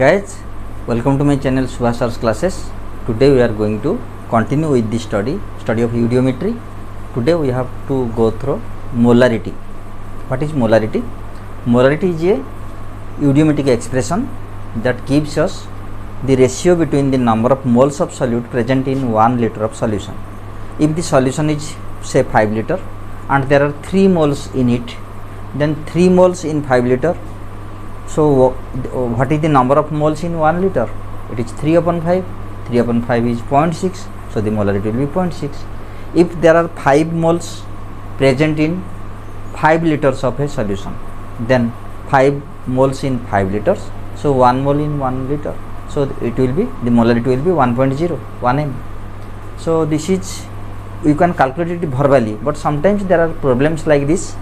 Guys, welcome to my channel Subhash Sir's classes. Today we are going to continue with the study of eudometry. Today we have to go through molarity. What is molarity? Molarity is a eudometric expression that gives us the ratio between the number of moles of solute present in 1 liter of solution. If the solution is say 5 liter and there are 3 moles in it, then 3 moles in 5 liter. So what is the number of moles in 1 liter? It is 3 upon 5. 3 upon 5 is 0.6. So the molarity will be 0.6. If there are 5 moles present in 5 liters of a solution, then 5 moles in 5 liters. So 1 mole in 1 liter. So it will be, the molarity will be 1.0, 1 m. So this is, you can calculate it verbally, but sometimes there are problems like this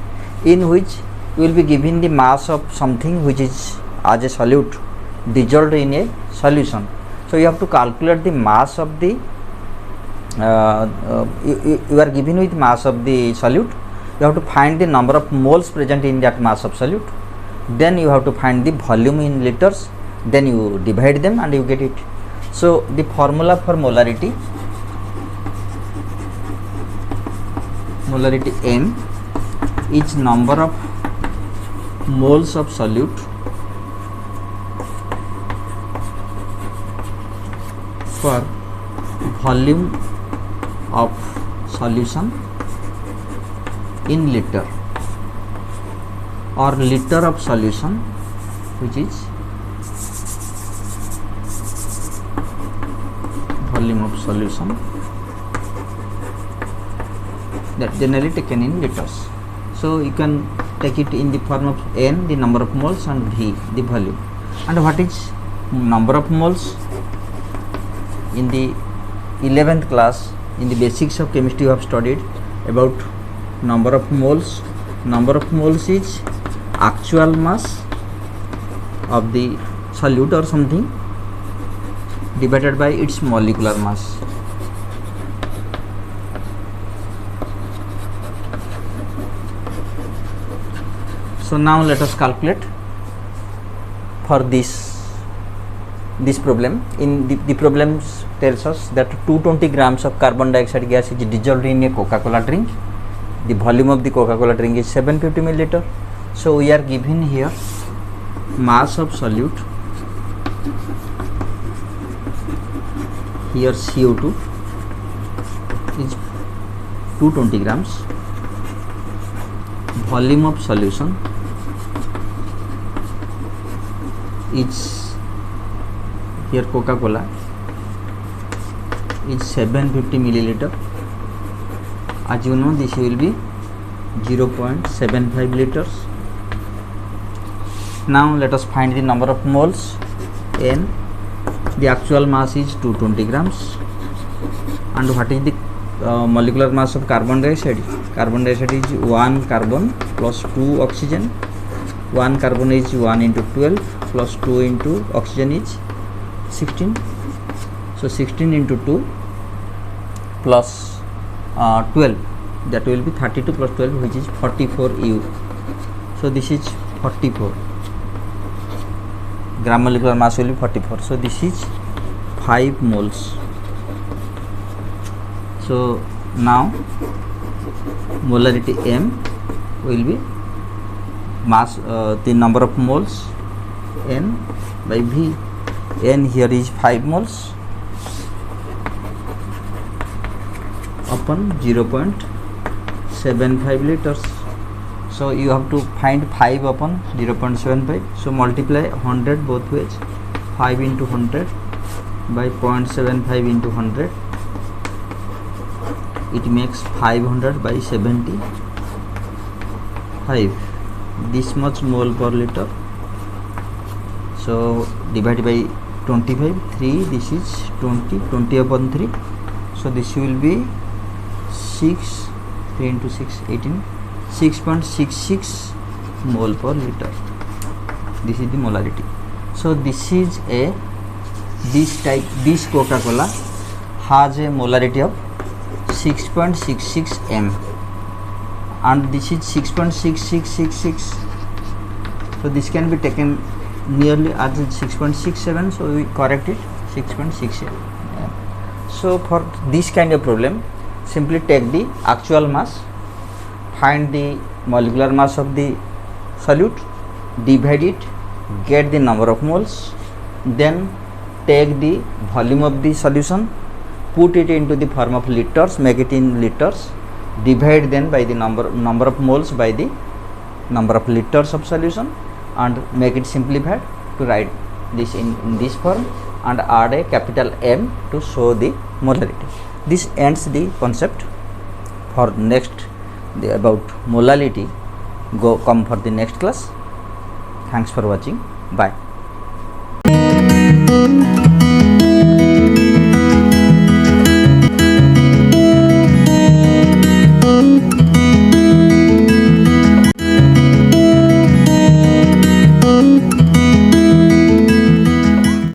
in which you will be given the mass of something which is as a solute dissolved in a solution. So you have to calculate the mass of the you are given with mass of the solute. You have to find the number of moles present in that mass of solute. Then you have to find the volume in liters. Then you divide them and you get it. So the formula for molarity M is number of moles of solute for volume of solution in liter, or liter of solution, which is volume of solution, that generally taken in liters. So you can take it in the form of N, the number of moles, and V, the volume. And what is number of moles? In the 11th class, in the basics of chemistry, you have studied about number of moles. Number of moles is actual mass of the solute or something divided by its molecular mass. So now let us calculate for this problem. In the problems tells us that 220 grams of carbon dioxide gas is dissolved in a Coca-Cola drink. The volume of the Coca-Cola drink is 750 milliliter. So we are given here mass of solute, here CO2 is 220 grams, volume of solution is here Coca-Cola is 750 milliliter. As you know, this will be 0.75 liters. Now let us find the number of moles. N, the actual mass is 220 grams. And what is the molecular mass of carbon dioxide? Carbon dioxide is 1 carbon plus 2 oxygen. 1 carbon is 1 into 12 plus 2 into oxygen is 16. So 16 into 2 plus 12, that will be 32 plus 12, which is 44 U. So this is 44. Gram molecular mass will be 44. So this is 5 moles. So now molarity M will be mass, the number of moles N by V. N here is 5 moles upon 0.75 liters. So you have to find 5 upon 0.75. So multiply 100 both ways. 5 into 100 by 0.75 into 100. It makes 500 by 75. This much mole per liter. So divided by 25, 3, this is 20 upon 3. So this will be 6, 3 into 6, 18, 6.66 mole per liter. This is the molarity. So this is this Coca-Cola has a molarity of 6.66 m, and this is 6.6666. So this can be taken nearly as 6.67, so we correct it 6.67. So for this kind of problem, simply take the actual mass, find the molecular mass of the solute, divide it, get the number of moles, then take the volume of the solution, put it into the form of liters, make it in liters, divide then by the number of moles by the number of liters of solution, and make it simplified to write this in this form, and add a capital M to show the molarity. This ends the concept. For next about molality, come for the next class. Thanks for watching. Bye.